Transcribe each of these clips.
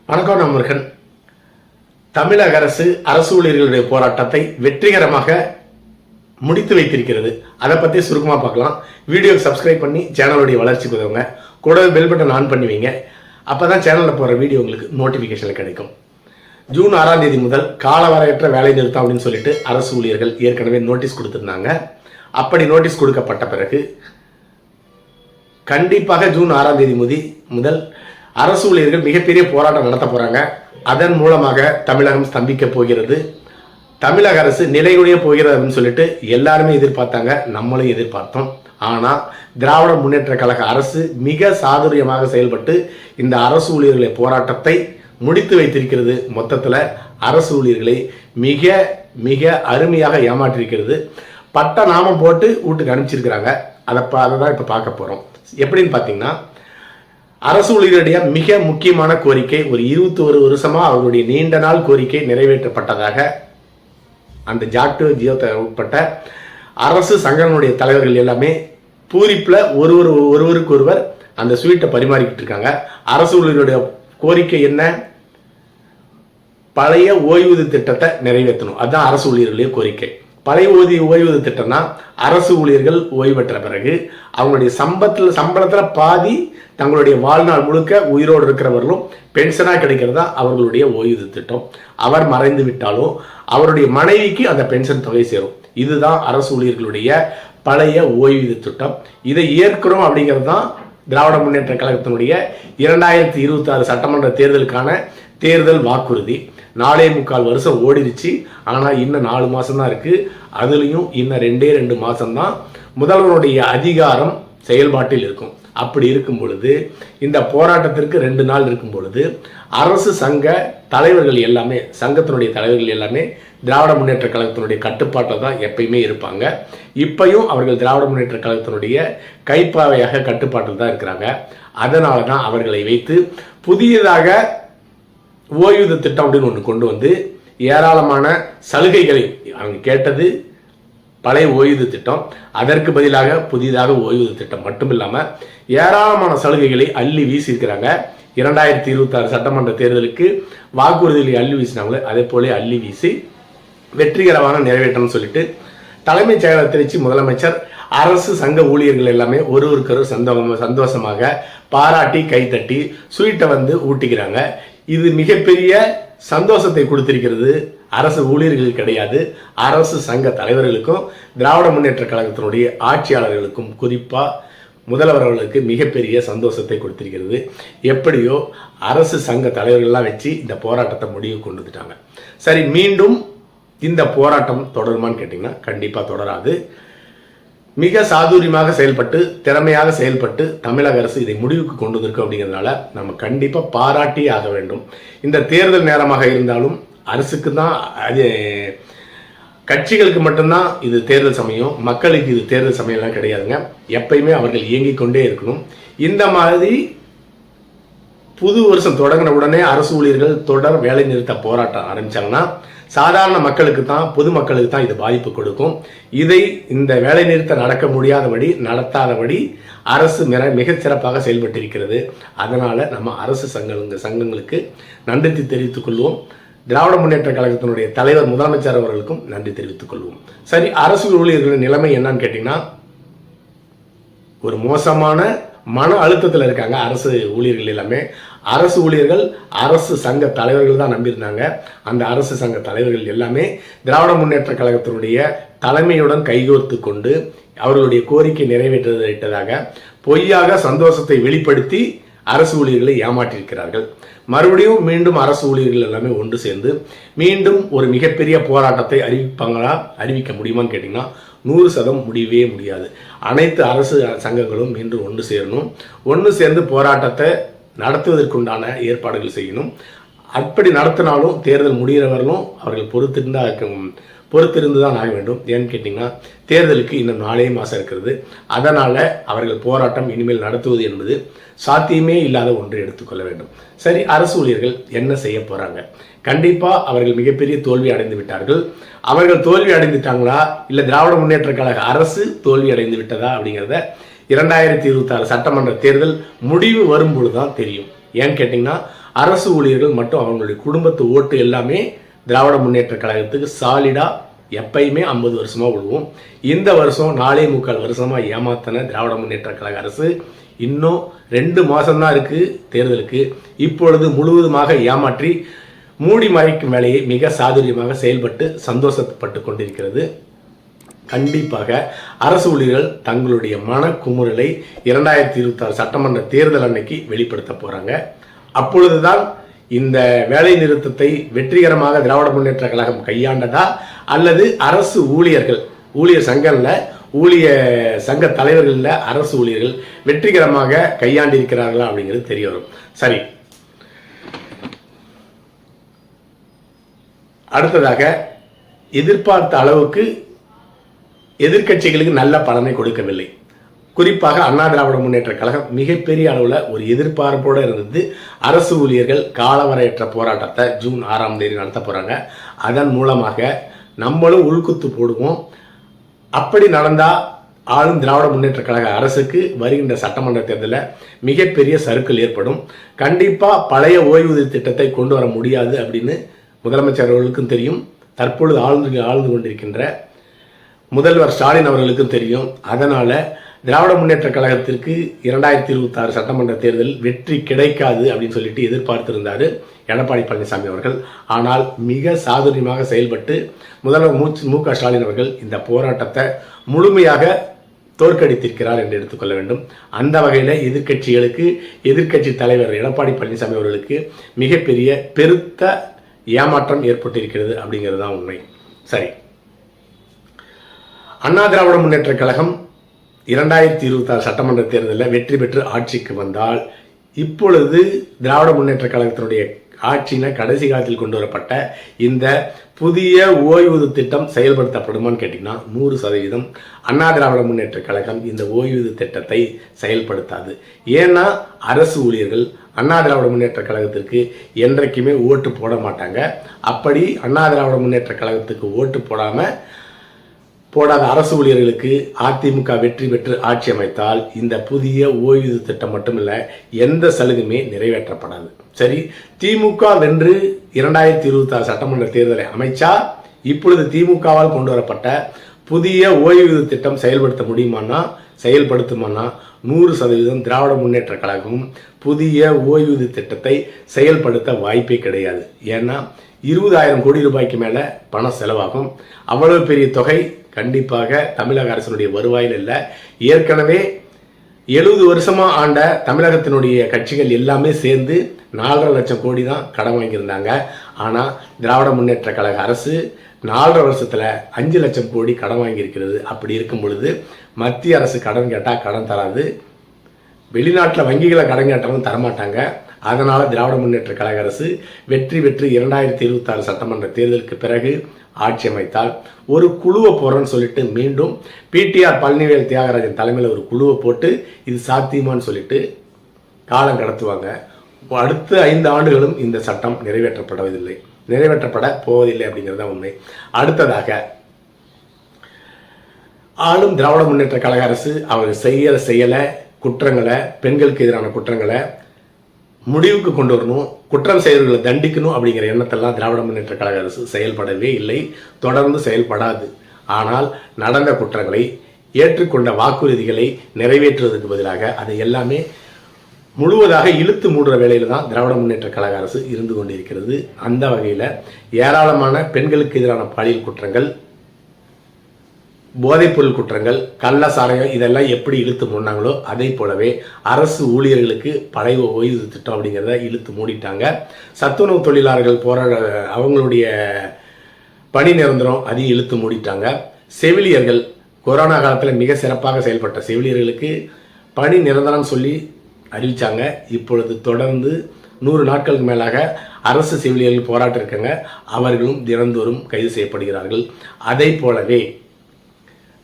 வணக்கம் நண்பர்கள். தமிழக அரசு ஊழியர்களுடைய போராட்டத்தை வெற்றிகரமாக முடித்து வைத்திருக்கிறது. அதை பற்றி சுருக்கமாக பார்க்கலாம். வீடியோக்கு சப்ஸ்கிரைப் பண்ணி சேனலுடைய வளர்ச்சிக்கு உதவுங்க. கூடவே பெல் பட்டன் ஆன் பண்ணி வைங்க. அப்போ தான் சேனலில் போகிற வீடியோ உங்களுக்கு நோட்டிஃபிகேஷன் கிடைக்கும். ஜூன் 6ஆம் தேதி முதல் காலவரையற்ற வேலை நிறுத்தம் அப்படின்னு சொல்லிட்டு அரசு ஊழியர்கள் ஏற்கனவே நோட்டீஸ் கொடுத்துருந்தாங்க. அப்படி நோட்டீஸ் கொடுக்கப்பட்ட பிறகு கண்டிப்பாக ஜூன் 6ஆம் தேதி முதல் அரசு ஊழியர்கள் மிகப்பெரிய போராட்டம் நடத்த போறாங்க. அதன் மூலமாக தமிழகம் ஸ்தம்பிக்க போகிறது. தமிழக அரசு நிலைகுலைய போகிறது அப்படின்னு சொல்லிட்டு எல்லாருமே எதிர்பார்த்தாங்க, நம்மளும் எதிர்பார்த்தோம். ஆனால் திராவிட முன்னேற்ற கழக அரசு மிக சாதுரியமாக செயல்பட்டு இந்த அரசு ஊழியர்களை போராட்டத்தை முடித்து வைத்திருக்கிறது. மொத்தத்தில் அரசு ஊழியர்களை மிக மிக அருமையாக ஏமாற்றிருக்கிறது. பட்ட நாமம் போட்டு வீட்டுக்கு அனுப்பிச்சிருக்கிறாங்க. அதை தான் இப்போ பார்க்க போகிறோம். எப்படின்னு பார்த்தீங்கன்னா, அரசு ஊழியருடைய மிக முக்கியமான கோரிக்கை, ஒரு 21 வருஷமா அவருடைய நீண்ட நாள் கோரிக்கை நிறைவேற்றப்பட்டதாக அந்த ஜாக்டோ ஜியோ உட்பட்ட அரசு சங்கங்களுடைய தலைவர்கள் எல்லாமே பூரிப்பில் ஒருவருக்கு ஒருவர் அந்த ஸ்வீட்டை பரிமாறிக்கிட்டு இருக்காங்க. அரசு ஊழியருடைய கோரிக்கை என்ன? பழைய ஓய்வூதிய திட்டத்தை நிறைவேற்றணும். அதுதான் அரசு ஊழியர்களுடைய கோரிக்கை. பழைய ஓய்வூதிய திட்டம்னா அரசு ஊழியர்கள் ஓய்வு பெற்ற பிறகு அவங்களுடைய சம்பளத்தில் பாதி தங்களுடைய வாழ்நாள் முழுக்க உயிரோடு இருக்கிறவர்களும் பென்ஷனாக கிடைக்கிறதா அவர்களுடைய ஓய்வூதிய திட்டம். அவர் மறைந்து விட்டாலும் அவருடைய மனைவிக்கு அந்த பென்ஷன் தொகை சேரும். இதுதான் அரசு ஊழியர்களுடைய பழைய ஓய்வூதிய திட்டம். இதை ஏற்கிறோம் அப்படிங்கிறது தான் திராவிட முன்னேற்ற கழகத்தினுடைய 2026 சட்டமன்ற தேர்தலுக்கான தேர்தல் வாக்குறுதி. 4.25 வருஷம் ஓடிடுச்சு. ஆனால் இன்னும் 4 மாதம் தான் இருக்கு. அதுலேயும் இன்னும் 2 மாதம்தான் முதல்வருடைய அதிகாரம் செயல்பாட்டில் இருக்கும். அப்படி இருக்கும் பொழுது, இந்த போராட்டத்திற்கு 2 நாள் இருக்கும் பொழுது அரசு சங்க தலைவர்கள் எல்லாமே, சங்கத்தினுடைய தலைவர்கள் எல்லாமே திராவிட முன்னேற்ற கழகத்தினுடைய கட்டுப்பாட்டில் தான் எப்பயுமே இருப்பாங்க. இப்பையும் அவர்கள் திராவிட முன்னேற்ற கழகத்தினுடைய கைப்பாவையாக கட்டுப்பாட்டில் தான் இருக்கிறாங்க. அதனால தான் அவர்களை வைத்து புதியதாக ஓய்வூதிய திட்டம் அப்படின்னு ஒன்று கொண்டு வந்து ஏராளமான சலுகைகளை, அவங்க கேட்டது பழைய ஓய்வூதிய திட்டம், அதற்கு பதிலாக புதிதாக ஓய்வூதிய திட்டம் மட்டும் இல்லாமல் ஏராளமான சலுகைகளை அள்ளி வீசியிருக்கிறாங்க. 2026 சட்டமன்ற தேர்தலுக்கு வாக்குறுதிகளை அள்ளி வீசினாங்களே, அதே போல அள்ளி வீசி வெற்றிகரமான நிறைவேற்றணும்னு சொல்லிட்டு தலைமைச் செயலகத்தை வச்சு முதலமைச்சர் அரசு சங்க ஊழியர்கள் எல்லாமே ஒருவருக்கொரு சந்தோஷமாக பாராட்டி கைத்தட்டி ஸ்வீட்டை வந்து ஊட்டிக்கிறாங்க. இது மிகப்பெரிய சந்தோஷத்தை கொடுத்திருக்கிறது. அரசு ஊழியர்கள் கிடையாது, அரசு சங்க தலைவர்களுக்கும் திராவிட முன்னேற்ற கழகத்தினுடைய ஆட்சியாளர்களுக்கும், குறிப்பாக முதல்வர் அவர்களுக்கு மிகப்பெரிய சந்தோஷத்தை கொடுத்திருக்கிறது. எப்படியோ அரசு சங்க தலைவர்கள்லாம் வச்சு இந்த போராட்டத்தை முடிவு கொண்டு வந்துட்டாங்க. சரி, மீண்டும் இந்த போராட்டம் தொடருமான்னு கேட்டிங்கன்னா கண்டிப்பாக தொடராது. மிக சாதுரியமாக செயல்பட்டு, திறமையாக செயல்பட்டு தமிழக அரசு இதை முடிவுக்கு கொண்டு வந்திருக்கு. அப்படிங்கிறதுனால நம்ம கண்டிப்பாக பாராட்டி ஆக வேண்டும். இந்த தேர்தல் நேரமாக இருந்தாலும் அரசுக்கு தான், அது கட்சிகளுக்கு மட்டும்தான் இது தேர்தல் சமயம், மக்களுக்கு இது தேர்தல் சமயம்லாம் கிடையாதுங்க. எப்பயுமே அவர்கள் இயங்கிக் கொண்டே இருக்கணும். இந்த மாதிரி புது வருஷம் தொடங்கின உடனே அரசு ஊழியர்கள் தொடர் வேலை நிறுத்த போராட்டம் ஆரம்பிச்சாங்கன்னா சாதாரண மக்களுக்கு தான், பொதுமக்களுக்கு தான் இது பாதிப்பு கொடுக்கும். இதை இந்த வேலை நிறுத்தம் நடத்தாதபடி அரசு மிகச் சிறப்பாக செயல்பட்டிருக்கிறது. அதனால் நம்ம அரசு சங்கங்களுக்கு நன்றி தெரிவித்துக் கொள்வோம். திராவிட முன்னேற்ற கழகத்தினுடைய தலைவர் முதலமைச்சர் அவர்களுக்கும் நன்றி தெரிவித்துக் கொள்வோம். சரி, அரசு ஊழியர்களின் நிலைமை என்னன்னு கேட்டீங்கன்னா, ஒரு மோசமான மன அழுத்தத்தில் இருக்காங்க அரசு ஊழியர்கள் எல்லாமே. அரசு ஊழியர்கள் அரசு சங்க தலைவர்கள் தான் நம்பியிருந்தாங்க. அந்த அரசு சங்க தலைவர்கள் எல்லாமே திராவிட முன்னேற்ற கழகத்தினுடைய தலைமையுடன் கைகோர்த்து கொண்டு அவர்களுடைய கோரிக்கை நிறைவேற்றதாக பொய்யாக சந்தோஷத்தை வெளிப்படுத்தி அரசு ஊழியர்களை ஏமாற்றியிருக்கிறார்கள். மறுபடியும் மீண்டும் அரசு ஊழியர்கள் எல்லாமே ஒன்று சேர்ந்து மீண்டும் ஒரு மிகப்பெரிய போராட்டத்தை அறிவிக்க முடியுமான்னு கேட்டிங்கன்னா 100% முடியவே முடியாது. அனைத்து அரசு சங்கங்களும் மீண்டும் ஒன்று சேரணும். ஒன்று சேர்ந்து போராட்டத்தை நடத்துவதற்குண்டான ஏற்பாடுகள் செய்யணும். அப்படி நடத்தினாலும் தேர்தல் முடிகிறவர்களும் அவர்கள் பொறுத்திருந்து தான் ஆக வேண்டும். ஏன்னு கேட்டிங்கன்னா, தேர்தலுக்கு இன்னும் 4 மாதம் இருக்கிறது. அதனால் அவர்கள் போராட்டம் இனிமேல் நடத்துவது என்பது சாத்தியமே இல்லாத ஒன்று எடுத்துக்கொள்ள வேண்டும். சரி, அரசு ஊழியர்கள் என்ன செய்ய போகிறாங்க? கண்டிப்பாக அவர்கள் மிகப்பெரிய தோல்வி அடைந்து விட்டார்கள். அவர்கள் தோல்வி அடைந்துட்டாங்களா, இல்லை திராவிட முன்னேற்ற கழக அரசு தோல்வி அடைந்து விட்டதா அப்படிங்கிறத 2026 சட்டமன்ற தேர்தல் முடிவு வரும்பொழுது தான் தெரியும். ஏன்னு கேட்டிங்கன்னா, அரசு ஊழியர்கள் மற்றும் அவங்களுடைய குடும்பத்து ஓட்டு எல்லாமே திராவிட முன்னேற்ற கழகத்துக்கு சாலிடா எப்பயுமே 50 வருஷமா விழுவோம். இந்த வருஷம் 4.25 வருஷமா ஏமாத்தின திராவிட முன்னேற்ற கழக அரசு இன்னும் 2 மாசம்தான் இருக்கு தேர்தலுக்கு. இப்பொழுது முழுவதுமாக ஏமாற்றி மூடி மறைக்கும் வேலையை மிக சாதுரியமாக செயல்பட்டு சந்தோஷப்பட்டு கொண்டிருக்கிறது. கண்டிப்பாக அரசு ஊழியர்கள் தங்களுடைய மனக்குமுறலை 2026 சட்டமன்ற தேர்தல் அன்னைக்கு வெளிப்படுத்த போறாங்க. அப்பொழுதுதான் இந்த வேலை நிறுத்தத்தை வெற்றிகரமாக திராவிட முன்னேற்ற கழகம் கையாண்டதா அல்லது அரசு ஊழியர் சங்க தலைவர்கள் அரசு ஊழியர்கள் வெற்றிகரமாக கையாண்டிருக்கிறார்களா அப்படிங்கிறது தெரிய வரும். சரி, அடுத்ததாக எதிர்பார்த்த அளவுக்கு எதிர்கட்சிகளுக்கு நல்ல பலனை கொடுக்கவில்லை. குறிப்பாக அண்ணா திராவிட முன்னேற்ற கழகம் மிகப்பெரிய அளவில் ஒரு எதிர்பார்ப்போடு இருந்தது. அரசு ஊழியர்கள் காலவரையற்ற போராட்டத்தை ஜூன் 6ஆம் தேதி நடத்த போறாங்க. அதன் மூலமாக நம்மளும் உள்குத்து போடுவோம். அப்படி நடந்தால் ஆளும் திராவிட முன்னேற்ற கழக அரசுக்கு வருகின்ற சட்டமன்ற தேர்தலில் மிகப்பெரிய சறுக்கல் ஏற்படும். கண்டிப்பாக பழைய ஓய்வூதிய திட்டத்தை கொண்டு வர முடியாது அப்படின்னு முதலமைச்சர் அவர்களுக்கும் தெரியும். தற்பொழுது ஆழ்ந்து கொண்டிருக்கின்ற முதல்வர் ஸ்டாலின் அவர்களுக்கும் தெரியும். அதனால திராவிட முன்னேற்ற கழகத்திற்கு 2026 சட்டமன்ற தேர்தல் வெற்றி கிடைக்காது அப்படின்னு சொல்லிட்டு எதிர்பார்த்திருந்தார் எடப்பாடி பழனிசாமி அவர்கள். ஆனால் மிக சாதுரியமாக செயல்பட்டு முதல்வர் மு.க. ஸ்டாலின் அவர்கள் இந்த போராட்டத்தை முழுமையாக தோற்கடித்திருக்கிறார் என்று எடுத்துக்கொள்ள வேண்டும். அந்த வகையில் எதிர்க்கட்சி தலைவர் எடப்பாடி பழனிசாமி அவர்களுக்கு மிகப்பெரிய பெருத்த ஏமாற்றம் ஏற்பட்டிருக்கிறது அப்படிங்கிறது தான் உண்மை. சரி, அண்ணா திராவிட முன்னேற்ற கழகம் 2026 சட்டமன்ற தேர்தலில் வெற்றி பெற்று ஆட்சிக்கு வந்தால் இப்பொழுது திராவிட முன்னேற்ற கழகத்தினுடைய ஆட்சியின கடைசி காலத்தில் கொண்டு வரப்பட்ட இந்த புதிய ஓய்வூதிய திட்டம் செயல்படுத்தப்படுமான்னு கேட்டீங்கன்னா 100% அண்ணா திராவிட முன்னேற்ற கழகம் இந்த ஓய்வூதிய திட்டத்தை செயல்படுத்தாது. ஏன்னா அரசு ஊழியர்கள் அண்ணா திராவிட முன்னேற்ற கழகத்திற்கு என்றைக்குமே ஓட்டு போட மாட்டாங்க. அப்படி அண்ணா திராவிட முன்னேற்ற கழகத்துக்கு ஓட்டு போடாத அரசு ஊழியர்களுக்கு அதிமுக வெற்றி பெற்று ஆட்சி அமைத்தால் இந்த புதிய ஓய்வூதிய திட்டம் மட்டுமில்லை, எந்த சலுகையுமே நிறைவேற்றப்படாது. சரி, திமுக வென்று 2026 சட்டமன்ற தேர்தலை அமைச்சா இப்பொழுது திமுகவால் கொண்டு வரப்பட்ட புதிய ஓய்வூதிய திட்டம் செயல்படுத்துமானா 100% திராவிட முன்னேற்ற கழகமும் புதிய ஓய்வூதிய திட்டத்தை செயல்படுத்த வாய்ப்பே கிடையாது. ஏன்னா 20,000 கோடி ரூபாய்க்கு மேலே பணம் செலவாகும். அவ்வளவு பெரிய தொகை கண்டிப்பாக தமிழக அரசினுடைய வருவாயில் இல்லை. ஏற்கனவே 70 வருஷமா ஆண்ட தமிழகத்தினுடைய கட்சிகள் எல்லாமே சேர்ந்து 4.5 லட்சம் கோடி தான் கடன் வாங்கியிருந்தாங்க. ஆனால் திராவிட முன்னேற்ற கழக அரசு 4.5 வருஷத்தில் 5 லட்சம் கோடி கடன் வாங்கியிருக்கிறது. அப்படி இருக்கும் பொழுது மத்திய அரசு கடன் கேட்டால் கடன் தராது, வெளிநாட்டில் வங்கிகளை கடன் கேட்டாலும் தரமாட்டாங்க. அதனால திராவிட முன்னேற்ற கழக அரசு வெற்றி பெற்று 2026 சட்டமன்ற தேர்தலுக்கு பிறகு ஆட்சி அமைத்தால் ஒரு குழுவை போறேன்னு சொல்லிட்டு மீண்டும் பிடிஆர் பழனிவேல் தியாகராஜன் தலைமையில் ஒரு குழுவை போட்டு இது சாத்தியமான்னு சொல்லிட்டு காலம் கடத்துவாங்க. அடுத்த 5 ஆண்டுகளும் இந்த சட்டம் நிறைவேற்றப்பட போவதில்லை அப்படிங்கிறது தான் உண்மை. அடுத்ததாக ஆளும் திராவிட முன்னேற்ற கழக அரசு அவர் செய்யலை குற்றங்களை, பெண்களுக்கு எதிரான குற்றங்களை முடிவுக்கு கொண்டு வரணும், குற்றம் செய்தவர்களை தண்டிக்கணும் அப்படிங்கிற எண்ணத்தெல்லாம் திராவிட முன்னேற்ற கழக அரசு செயல்படவே இல்லை, தொடர்ந்து செயல்படாது. ஆனால் நடந்த குற்றங்களை, ஏற்றுக்கொண்ட வாக்குறுதிகளை நிறைவேற்றுவதற்கு பதிலாக அதை எல்லாமே முழுவதாக இழுத்து மூடுற வேலையில தான் திராவிட முன்னேற்ற கழக அரசு இருந்து கொண்டிருக்கிறது. அந்த வகையில் ஏராளமான பெண்களுக்கு எதிரான பாலியல் குற்றங்கள், போதைப்பொருள் குற்றங்கள், கள்ள சாராயம் இதெல்லாம் எப்படி இழுத்து மூடினாங்களோ அதே போலவே அரசு ஊழியர்களுக்கு பழைய ஓய்வு திட்டம் அப்படிங்கிறத இழுத்து மூடிட்டாங்க. சத்துணவு தொழிலாளர்கள் அவங்களுடைய பணி நிரந்தரம் அதையும் இழுத்து மூடிட்டாங்க. செவிலியர்கள் கொரோனா காலத்தில் மிக சிறப்பாக செயல்பட்ட செவிலியர்களுக்கு பணி நிரந்தரம் சொல்லி அறிவிச்சாங்க. இப்பொழுது தொடர்ந்து 100 நாட்களுக்கு மேலாக அரசு செவிலியர்கள் போராட்டம் இருக்காங்க. அவர்களும் தினந்தோறும் கைது செய்யப்படுகிறார்கள். அதை போலவே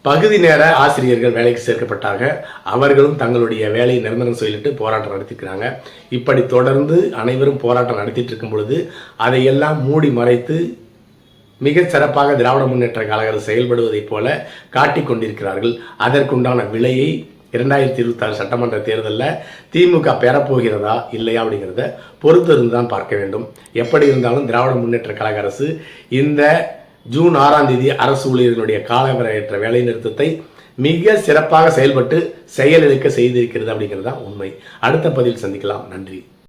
பகுதி நேர ஆசிரியர்கள் வேலைக்கு சேர்க்கப்பட்டாங்க. அவர்களும் தங்களுடைய வேலையை நிரந்தரம் சொல்லிட்டு போராட்டம் நடத்திக்கிறாங்க. இப்படி தொடர்ந்து அனைவரும் போராட்டம் நடத்திட்டு இருக்கும் பொழுது அதையெல்லாம் மூடி மறைத்து மிக சிறப்பாக திராவிட முன்னேற்ற கழகம் செயல்படுவதைப் போல காட்டிக் கொண்டிருக்கிறார்கள். அதற்குண்டான விலையை 2026 சட்டமன்ற தேர்தலில் திமுக பெறப்போகிறதா இல்லையா அப்படிங்கிறத பொறுத்து இருந்து தான் பார்க்க வேண்டும். எப்படி இருந்தாலும் திராவிட முன்னேற்ற கழக அரசு இந்த ஜூன் 6ஆம் தேதி அரசு ஊழியர்களுடைய காலவரையற்ற வேலை நிறுத்தத்தை மிக சிறப்பாக செயல்பட்டு செயலிழக்க செய்திருக்கிறது அப்படிங்கிறது தான் உண்மை. அடுத்த பதிவில் சந்திக்கலாம். நன்றி.